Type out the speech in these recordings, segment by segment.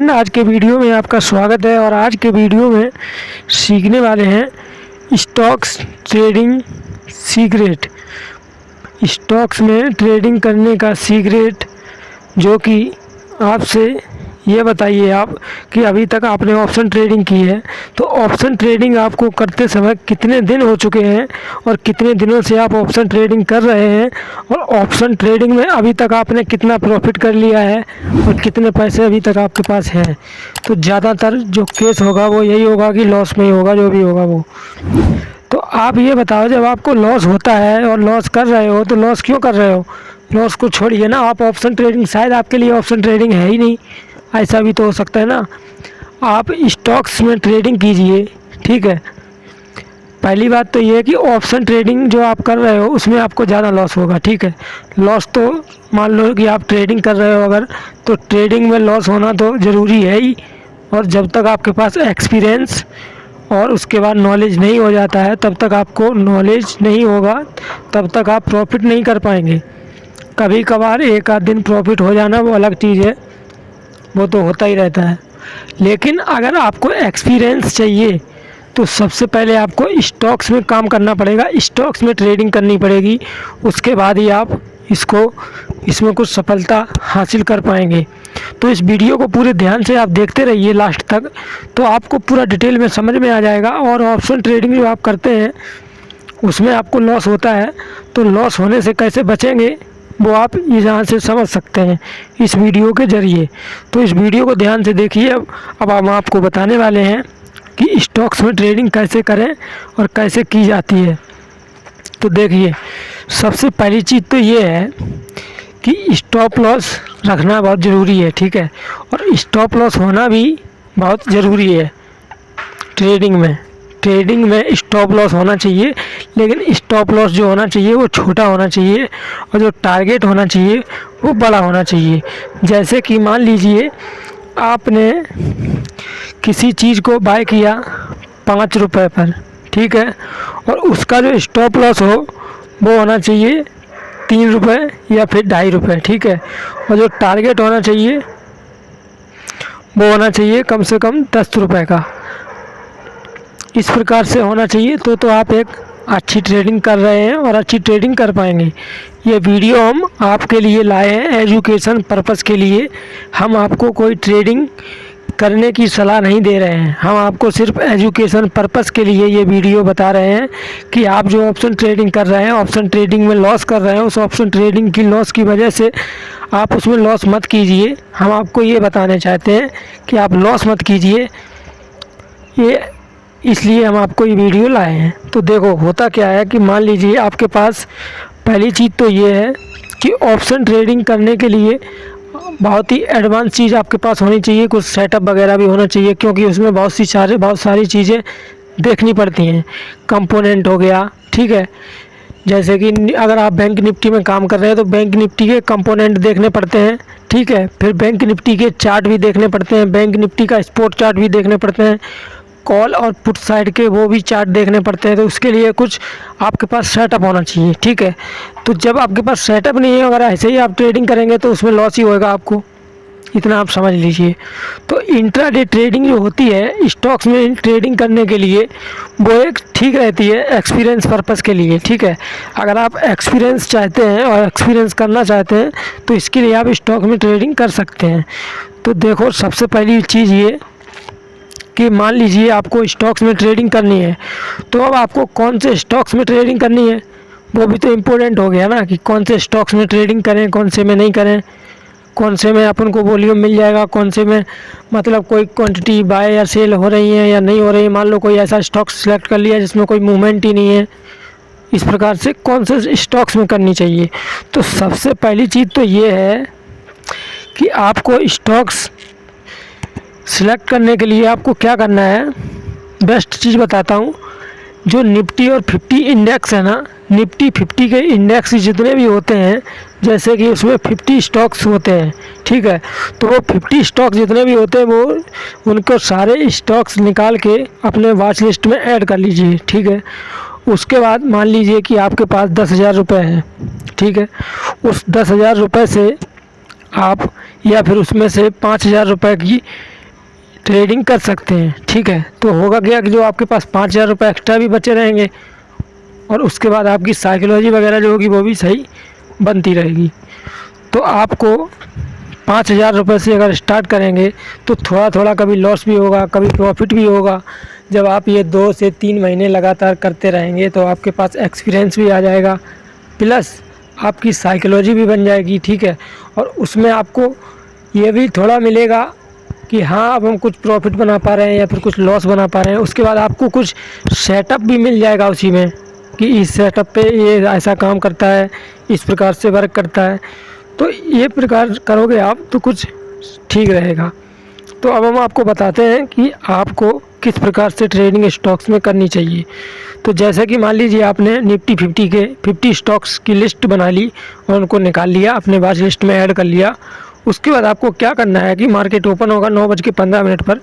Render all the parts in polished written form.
आज के वीडियो में आपका स्वागत है और आज के वीडियो में सीखने वाले हैं स्टॉक्स ट्रेडिंग सीक्रेट। स्टॉक्स में ट्रेडिंग करने का सीक्रेट, जो कि आपसे ये बताइए आप कि अभी तक आपने ऑप्शन ट्रेडिंग की है तो ऑप्शन ट्रेडिंग आपको करते समय कितने दिन हो चुके हैं और कितने दिनों से आप ऑप्शन ट्रेडिंग कर रहे हैं और ऑप्शन ट्रेडिंग में अभी तक आपने कितना प्रॉफिट कर लिया है और कितने पैसे अभी तक आपके पास हैं। तो ज़्यादातर जो केस होगा वो यही होगा कि लॉस में ही होगा, जो भी होगा वो। तो आप ये बताओ, जब आपको लॉस होता है और लॉस कर रहे हो तो लॉस क्यों कर रहे हो? लॉस को छोड़िए ना, आप ऑप्शन ट्रेडिंग, शायद आपके लिए ऑप्शन ट्रेडिंग है ही नहीं, ऐसा भी तो हो सकता है ना। आप स्टॉक्स में ट्रेडिंग कीजिए, ठीक है। पहली बात तो ये है कि ऑप्शन ट्रेडिंग जो आप कर रहे हो उसमें आपको ज़्यादा लॉस होगा, ठीक है। लॉस तो मान लो कि आप ट्रेडिंग कर रहे हो अगर, तो ट्रेडिंग में लॉस होना तो ज़रूरी है ही। और जब तक आपके पास एक्सपीरियंस और उसके बाद नॉलेज नहीं हो जाता है, तब तक आपको नॉलेज नहीं होगा, तब तक आप प्रॉफिट नहीं कर पाएंगे। कभी कभार एक आध दिन प्रॉफिट हो जाना वो अलग चीज़ है, वो तो होता ही रहता है। लेकिन अगर आपको एक्सपीरियंस चाहिए तो सबसे पहले आपको स्टॉक्स में काम करना पड़ेगा, स्टॉक्स में ट्रेडिंग करनी पड़ेगी। उसके बाद ही आप इसमें कुछ सफलता हासिल कर पाएंगे। तो इस वीडियो को पूरे ध्यान से आप देखते रहिए लास्ट तक, तो आपको पूरा डिटेल में समझ में आ जाएगा। और ऑप्शन ट्रेडिंग जो आप करते हैं उसमें आपको लॉस होता है, तो लॉस होने से कैसे बचेंगे वो आप यहाँ से समझ सकते हैं इस वीडियो के ज़रिए। तो इस वीडियो को ध्यान से देखिए। अब हम आपको बताने वाले हैं कि स्टॉक्स में ट्रेडिंग कैसे करें और कैसे की जाती है। तो देखिए, सबसे पहली चीज़ तो ये है कि स्टॉप लॉस रखना बहुत ज़रूरी है, ठीक है। और स्टॉप लॉस होना भी बहुत ज़रूरी है ट्रेडिंग में स्टॉप लॉस होना चाहिए। लेकिन स्टॉप लॉस जो होना चाहिए वो छोटा होना चाहिए और जो टारगेट होना चाहिए वो बड़ा होना चाहिए। जैसे कि मान लीजिए आपने किसी चीज़ को बाय किया 5 रुपये पर, ठीक है, और उसका जो स्टॉप लॉस हो वो होना चाहिए 3 रुपये या फिर 2.5 रुपये, ठीक है। और जो टारगेट होना चाहिए वो होना चाहिए कम से कम 10 रुपये का। इस प्रकार से होना चाहिए तो आप एक अच्छी ट्रेडिंग कर रहे हैं और अच्छी ट्रेडिंग कर पाएंगे। ये वीडियो हम आपके लिए लाए हैं एजुकेशन पर्पस के लिए। हम आपको कोई ट्रेडिंग करने की सलाह नहीं दे रहे हैं, हम आपको सिर्फ एजुकेशन पर्पस के लिए ये वीडियो बता रहे हैं कि आप जो ऑप्शन ट्रेडिंग कर रहे हैं, ऑप्शन ट्रेडिंग में लॉस कर रहे हैं, उस ऑप्शन ट्रेडिंग की लॉस की वजह से आप उसमें लॉस मत कीजिए। हम आपको ये बताने चाहते हैं कि आप लॉस मत कीजिए, ये इसलिए हम आपको ये वीडियो लाए हैं। तो देखो, होता क्या है कि मान लीजिए आपके पास, पहली चीज़ तो ये है कि ऑप्शन ट्रेडिंग करने के लिए बहुत ही एडवांस चीज़ आपके पास होनी चाहिए, कुछ सेटअप वगैरह भी होना चाहिए, क्योंकि उसमें बहुत सारी चीज़ें देखनी पड़ती हैं। कंपोनेंट हो गया, ठीक है। जैसे कि अगर आप बैंक निफ्टी में काम कर रहे हैं तो बैंक निफ्टी के कंपोनेंट देखने पड़ते हैं, ठीक है। फिर बैंक निफ्टी के चार्ट भी देखने पड़ते हैं, बैंक निफ्टी का स्पॉट चार्ट भी देखने पड़ते हैं, कॉल और पुट साइड के वो भी चार्ट देखने पड़ते हैं। तो उसके लिए कुछ आपके पास सेटअप होना चाहिए, ठीक है। तो जब आपके पास सेटअप नहीं है, अगर ऐसे ही आप ट्रेडिंग करेंगे तो उसमें लॉस ही होएगा आपको, इतना आप समझ लीजिए। तो इंट्राडे ट्रेडिंग जो होती है स्टॉक्स में ट्रेडिंग करने के लिए, वो एक ठीक रहती है एक्सपीरियंस पर्पस के लिए, ठीक है। अगर आप एक्सपीरियंस चाहते हैं और एक्सपीरियंस करना चाहते हैं तो इसके लिए आप स्टॉक में ट्रेडिंग कर सकते हैं। तो देखो, सबसे पहली चीज़ ये कि मान लीजिए आपको स्टॉक्स में ट्रेडिंग करनी है, तो अब आपको कौन से स्टॉक्स में ट्रेडिंग करनी है वो भी तो इम्पोर्टेंट हो गया ना, कि कौन से स्टॉक्स में ट्रेडिंग करें, कौन से में नहीं करें, कौन से में अपन को वॉल्यूम मिल जाएगा, कौन से में मतलब कोई क्वांटिटी बाय या सेल हो रही है या नहीं हो रही है। मान लो कोई ऐसा स्टॉक सेलेक्ट कर लिया जिसमें कोई मूवमेंट ही नहीं है, इस प्रकार से कौन से स्टॉक्स में करनी चाहिए। तो सबसे पहली चीज़ तो ये है कि आपको स्टॉक्स सिलेक्ट करने के लिए आपको क्या करना है, बेस्ट चीज़ बताता हूँ। जो निफ्टी और 50 इंडेक्स है ना, निफ्टी 50 के इंडेक्स जितने भी होते हैं, जैसे कि उसमें 50 स्टॉक्स होते हैं, ठीक है। तो वो 50 स्टॉक जितने भी होते हैं वो उनको सारे स्टॉक्स निकाल के अपने वॉच लिस्ट में ऐड कर लीजिए, ठीक है। उसके बाद मान लीजिए कि आपके पास 10,000 रुपये हैं, ठीक है। उस 10,000 रुपये से आप या फिर उसमें से 5,000 रुपये की ट्रेडिंग कर सकते हैं। ठीक है, तो होगा क्या कि जो आपके पास 5,000 रुपये एक्स्ट्रा भी बचे रहेंगे और उसके बाद आपकी साइकोलॉजी वगैरह जो होगी वो भी सही बनती रहेगी। तो आपको 5,000 रुपये से अगर स्टार्ट करेंगे तो थोड़ा थोड़ा कभी लॉस भी होगा, कभी प्रॉफिट भी होगा। जब आप ये 2 से 3 महीने लगातार करते रहेंगे तो आपके पास एक्सपीरियंस भी आ जाएगा, प्लस आपकी साइकोलॉजी भी बन जाएगी। ठीक है, और उसमें आपको ये भी थोड़ा मिलेगा कि हाँ अब हम कुछ प्रॉफिट बना पा रहे हैं या फिर कुछ लॉस बना पा रहे हैं। उसके बाद आपको कुछ सेटअप भी मिल जाएगा उसी में कि इस सेटअप पे ये ऐसा काम करता है, इस प्रकार से वर्क करता है। तो ये प्रकार करोगे आप तो कुछ ठीक रहेगा। तो अब हम आपको बताते हैं कि आपको किस प्रकार से ट्रेडिंग स्टॉक्स में करनी चाहिए। तो जैसे कि मान लीजिए आपने निफ्टी 50 के 50 स्टॉक्स की लिस्ट बना ली और उनको निकाल लिया, अपने वॉच लिस्ट में ऐड कर लिया। उसके बाद आपको क्या करना है कि मार्केट ओपन होगा 9:15 पर,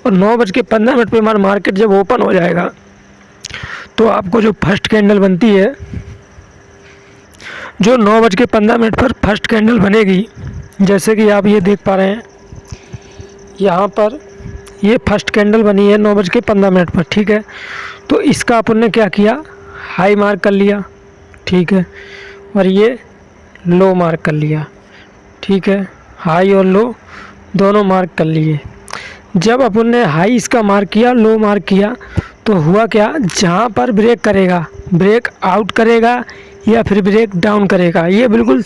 और 9:15 पर मार्केट जब ओपन हो जाएगा तो आपको जो फर्स्ट कैंडल बनती है, जो 9:15 पर फर्स्ट कैंडल बनेगी, जैसे कि आप ये देख पा रहे हैं यहाँ पर ये फर्स्ट कैंडल बनी है 9:15 पर। ठीक है, तो इसका अपन ने क्या किया, हाई मार्क कर लिया। ठीक है, और ये लो मार्क कर लिया। ठीक है, हाई और लो दोनों मार्क कर लिए। जब अपन ने हाई इसका मार्क किया, लो मार्क किया, तो हुआ क्या, जहाँ पर ब्रेक करेगा, ब्रेक आउट करेगा या फिर ब्रेक डाउन करेगा, ये बिल्कुल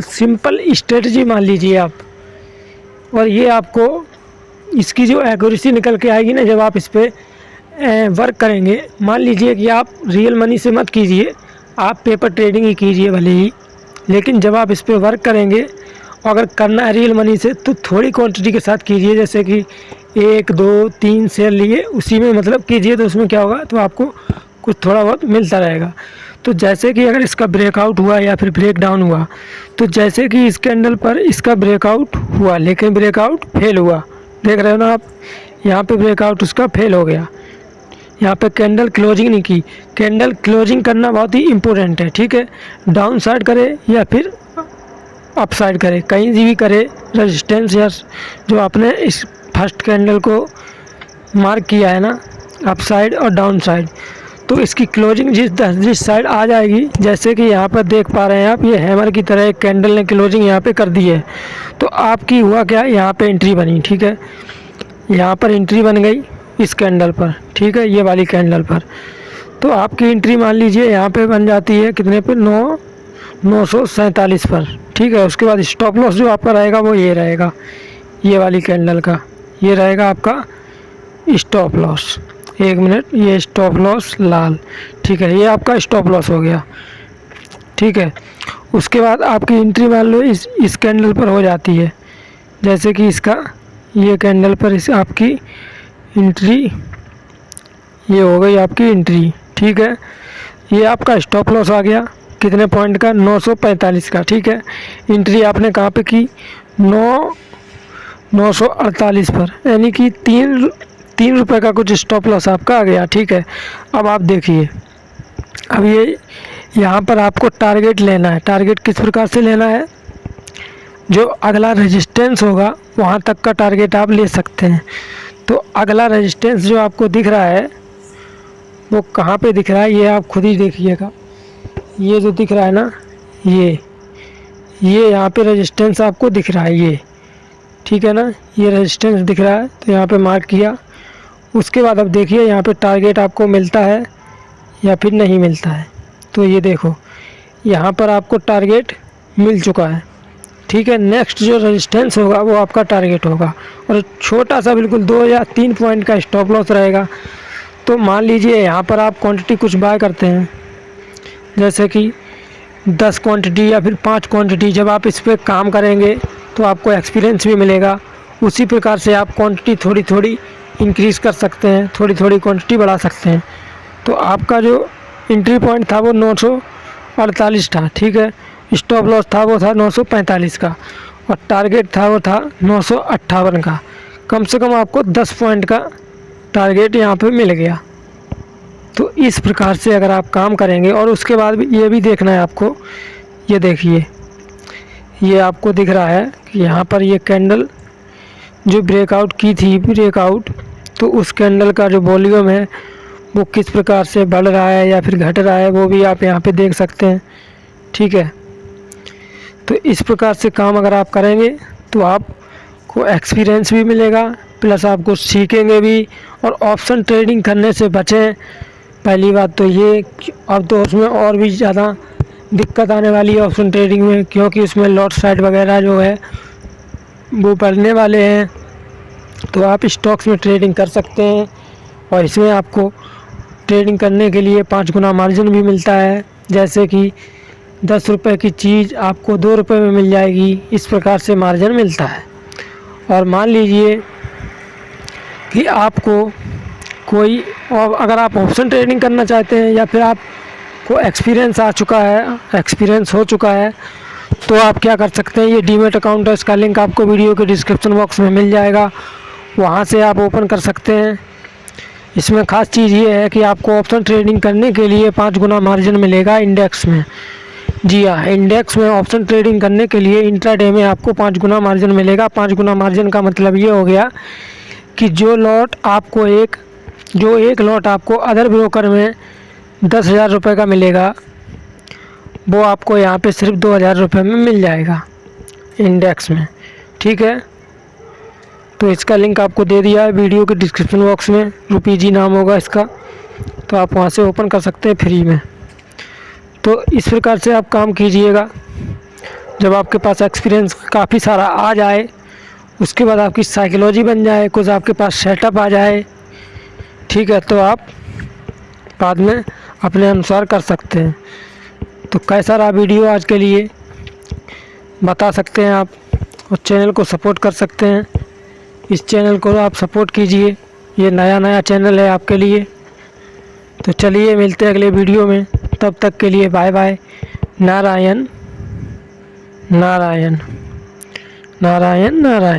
सिंपल स्ट्रेटजी मान लीजिए आप। और ये आपको इसकी जो एक्यूरेसी निकल के आएगी ना, जब आप इस पर वर्क करेंगे, मान लीजिए कि आप रियल मनी से मत कीजिए, आप पेपर ट्रेडिंग ही कीजिए भले ही, लेकिन जब आप इस पर वर्क करेंगे, अगर करना है रियल मनी से तो थोड़ी क्वांटिटी के साथ कीजिए। जैसे कि 1, 2, 3 शेयर लिए, उसी में मतलब कीजिए, तो उसमें क्या होगा, तो आपको कुछ थोड़ा बहुत मिलता रहेगा। तो जैसे कि अगर इसका ब्रेकआउट हुआ या फिर ब्रेक डाउन हुआ, तो जैसे कि इस कैंडल पर इसका ब्रेकआउट हुआ लेकिन ब्रेकआउट फेल हुआ, देख रहे हो ना आप, यहाँ पे ब्रेकआउट उसका फेल हो गया। यहाँ पे कैंडल क्लोजिंग नहीं की। कैंडल क्लोजिंग करना बहुत ही इम्पोर्टेंट है। ठीक है, डाउन साइड करे या फिर अप साइड करे, कहीं भी करे, रेजिस्टेंस या जो आपने इस फर्स्ट कैंडल को मार्क किया है ना, अप साइड और डाउन साइड, तो इसकी क्लोजिंग जिस साइड आ जाएगी, जैसे कि यहाँ पर देख पा रहे हैं आप, ये हैमर की तरह एक कैंडल ने क्लोजिंग यहाँ पे कर दी है, तो आपकी हुआ क्या, यहाँ पे एंट्री बनी। ठीक है, यहाँ पर एंट्री बन गई इस कैंडल पर। ठीक है, ये वाली कैंडल पर, तो आपकी एंट्री मान लीजिए यहाँ पे बन जाती है कितने पे, 947 पर। ठीक है, उसके बाद स्टॉप लॉस जो आपका रहेगा वो ये रहेगा, ये वाली कैंडल का ये रहेगा आपका स्टॉप लॉस। 1 मिनट, ये स्टॉप लॉस लाल। ठीक है, ये आपका स्टॉप लॉस हो गया। ठीक है, उसके बाद आपकी एंट्री मान लो इस कैंडल पर हो जाती है, जैसे कि इसका ये कैंडल पर इस आपकी एंट्री, ये हो गई आपकी एंट्री। ठीक है, ये आपका स्टॉप लॉस आ गया कितने पॉइंट का, 945 का। ठीक है, एंट्री आपने कहाँ पे की, 948 पर, यानी कि 3 रुपये का कुछ स्टॉप लॉस आपका आ गया। ठीक है, अब आप देखिए, अब ये यहाँ पर आपको टारगेट लेना है। टारगेट किस प्रकार से लेना है, जो अगला रेजिस्टेंस होगा वहाँ तक का टारगेट आप ले सकते हैं। तो अगला रेजिस्टेंस जो आपको दिख रहा है वो कहाँ पे दिख रहा है, ये आप खुद ही देखिएगा। ये जो दिख रहा है ना, ये यहाँ पे रेजिस्टेंस आपको दिख रहा है, ये ठीक है ना, ये रेजिस्टेंस दिख रहा है, तो यहाँ पे मार्क किया। उसके बाद अब देखिए यहाँ पे टारगेट आपको मिलता है या फिर नहीं मिलता है। तो ये देखो यहाँ पर आपको टारगेट मिल चुका है। ठीक है, नेक्स्ट जो रेजिस्टेंस होगा वो आपका टारगेट होगा, और छोटा सा बिल्कुल 2 या 3 पॉइंट का स्टॉप लॉस रहेगा। तो मान लीजिए यहाँ पर आप क्वांटिटी कुछ बाय करते हैं, जैसे कि 10 क्वांटिटी या फिर 5 क्वांटिटी, जब आप इस पर काम करेंगे तो आपको एक्सपीरियंस भी मिलेगा। उसी प्रकार से आप क्वांटिटी थोड़ी थोड़ी इंक्रीज़ कर सकते हैं, थोड़ी थोड़ी क्वांटिटी बढ़ा सकते हैं। तो आपका जो एंट्री पॉइंट था वो 948 था। ठीक है, स्टॉप लॉस था वो था 945 का, और टारगेट था वो था 958 का। कम से कम आपको 10 पॉइंट का टारगेट यहाँ पे मिल गया। तो इस प्रकार से अगर आप काम करेंगे, और उसके बाद भी ये भी देखना है आपको, ये देखिए ये आपको दिख रहा है कि यहाँ पर ये कैंडल जो ब्रेकआउट की थी ब्रेकआउट, तो उस कैंडल का जो वॉल्यूम है वो किस प्रकार से बढ़ रहा है या फिर घट रहा है वो भी आप यहाँ पे देख सकते हैं। ठीक है, तो इस प्रकार से काम अगर आप करेंगे तो आपको एक्सपीरियंस भी मिलेगा, प्लस आपको सीखेंगे भी। और ऑप्शन ट्रेडिंग करने से बचें। पहली बात तो ये, अब तो उसमें और भी ज़्यादा दिक्कत आने वाली है ऑप्शन ट्रेडिंग में, क्योंकि उसमें लॉट साइड वगैरह जो है वो बढ़ने वाले हैं। तो आप स्टॉक्स में ट्रेडिंग कर सकते हैं और इसमें आपको ट्रेडिंग करने के लिए 5 गुना मार्जिन भी मिलता है। जैसे कि 10 रुपये की चीज़ आपको 2 रुपये में मिल जाएगी, इस प्रकार से मार्जिन मिलता है। और मान लीजिए कि आपको कोई, और अगर आप ऑप्शन ट्रेडिंग करना चाहते हैं या फिर आपको एक्सपीरियंस हो चुका है, तो आप क्या कर सकते हैं, ये डीमैट अकाउंट है, इसका लिंक आपको वीडियो के डिस्क्रिप्शन बॉक्स में मिल जाएगा, वहाँ से आप ओपन कर सकते हैं। इसमें ख़ास चीज़ ये है कि आपको ऑप्शन ट्रेडिंग करने के लिए 5 गुना मार्जिन मिलेगा इंडेक्स में। जी हाँ, इंडेक्स में ऑप्शन ट्रेडिंग करने के लिए इंट्राडे में आपको 5 गुना मार्जिन मिलेगा। 5 गुना मार्जिन का मतलब ये हो गया कि जो एक लॉट आपको अदर ब्रोकर में 10,000 रुपये का मिलेगा, वो आपको यहाँ पे सिर्फ 2,000 रुपये में मिल जाएगा इंडेक्स में। ठीक है, तो इसका लिंक आपको दे दिया है वीडियो के डिस्क्रिप्शन बॉक्स में, रुपीजी नाम होगा इसका, तो आप वहाँ से ओपन कर सकते हैं फ्री में। तो इस प्रकार से आप काम कीजिएगा। जब आपके पास एक्सपीरियंस काफ़ी सारा आ जाए, उसके बाद आपकी साइकोलॉजी बन जाए, कुछ आपके पास सेटअप आ जाए, ठीक है, तो आप बाद में अपने अनुसार कर सकते हैं। तो कैसा रहा वीडियो आज के लिए बता सकते हैं आप, और चैनल को सपोर्ट कर सकते हैं। इस चैनल को आप सपोर्ट कीजिए, ये नया चैनल है आपके लिए। तो चलिए मिलते हैं अगले वीडियो में, तब तक के लिए बाय बाय। नारायण नारायण नारायण नारायण।